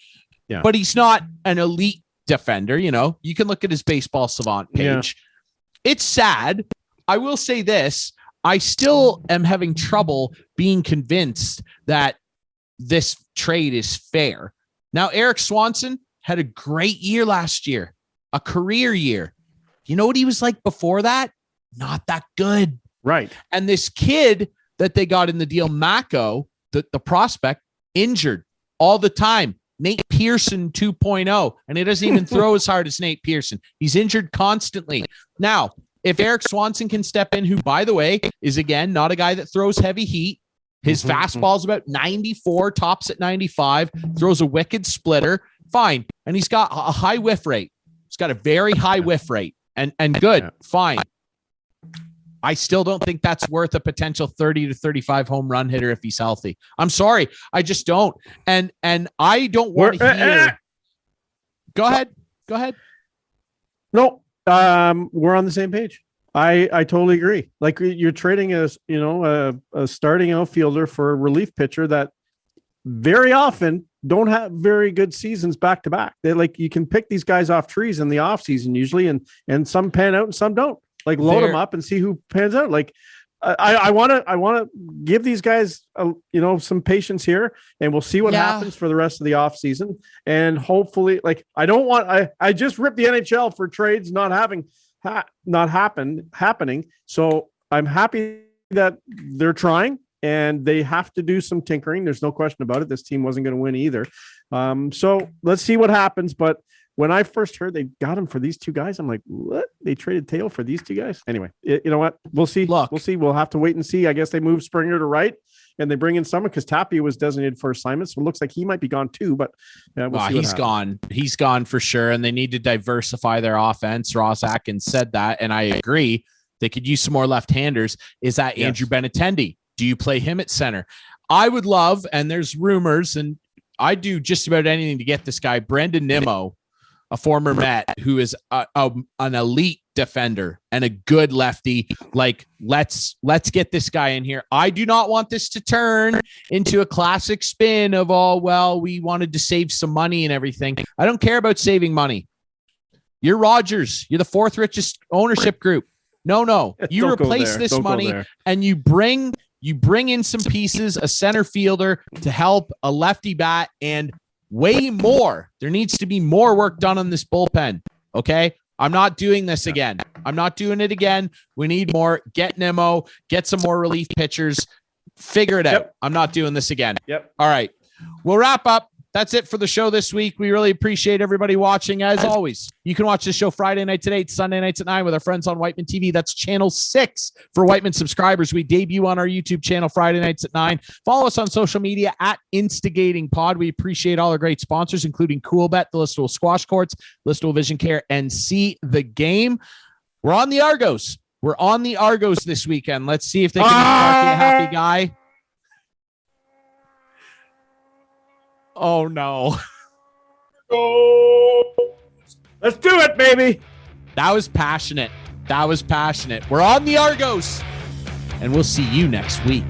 Yeah. But he's not an elite defender. You can look at his baseball savant page. Yeah. It's sad. I will say this. I still am having trouble being convinced that this trade is fair. Now, Eric Swanson had a great year last year, a career year. You know what he was like before that? Not that good. Right. And this kid that they got in the deal, Mako, the prospect, injured all the time. Nate Pearson 2.0, and he doesn't even throw as hard as Nate Pearson. He's injured constantly. Now, if Eric Swanson can step in, who, by the way, is, again, not a guy that throws heavy heat. His fastball is about 94, tops at 95, throws a wicked splitter. Fine. And he's got a high whiff rate. He's got a very high whiff rate. And good. Yeah. Fine. I still don't think that's worth a potential 30 to 35 home run hitter if he's healthy. I'm sorry. I just don't. And I don't want to hear. Go ahead. No. We're on the same page. I totally agree. Like, you're trading a starting outfielder for a relief pitcher that very often don't have very good seasons back to back. You can pick these guys off trees in the off season usually, and some pan out and some don't. Like, load them up and see who pans out. Like, I want to give these guys some patience here, and we'll see what happens for the rest of the off season. And hopefully, I just ripped the NHL for trades not happening. So I'm happy that they're trying, and they have to do some tinkering. There's no question about it. This team wasn't going to win either. So let's see what happens. But when I first heard they got him for these two guys, I'm like, what? They traded Teo for these two guys? Anyway, you know what? We'll see. We'll see. We'll have to wait and see. I guess they moved Springer to right, and they bring in someone because Tapia was designated for assignment. So it looks like he might be gone too, but he's gone. He's gone for sure. And they need to diversify their offense. Ross Atkins said that, and I agree. They could use some more left-handers. Is that Andrew Benintendi? Do you play him at center? I would love, and there's rumors, and I do just about anything to get this guy, Brendan Nimmo, a former Met who is an elite defender and a good lefty. Like, let's get this guy in here. I do not want this to turn into a classic spin of, we wanted to save some money and everything. I don't care about saving money. You're Rogers. You're the fourth richest ownership group. No. You Don't go replace there. this Don't go money there. and you bring in some pieces, a center fielder to help, a lefty bat, and way more. There needs to be more work done on this bullpen. Okay. I'm not doing this again. I'm not doing it again. We need more. Get Nimmo, get some more relief pitchers. Figure it out. I'm not doing this again. Yep. All right. We'll wrap up. That's it for the show this week. We really appreciate everybody watching. As always, you can watch this show Friday nights at 8, Sunday nights at 9 with our friends on Whiteman TV. That's channel 6 for Whiteman subscribers. We debut on our YouTube channel Friday nights at 9. Follow us on social media at Instigating Pod. We appreciate all our great sponsors, including CoolBet, the Listowel Squash Courts, Listowel Vision Care, and See the Game. We're on the Argos. We're on the Argos this weekend. Let's see if they can make a happy guy. Oh, no. Let's do it, baby. That was passionate. We're on the Argos, and we'll see you next week.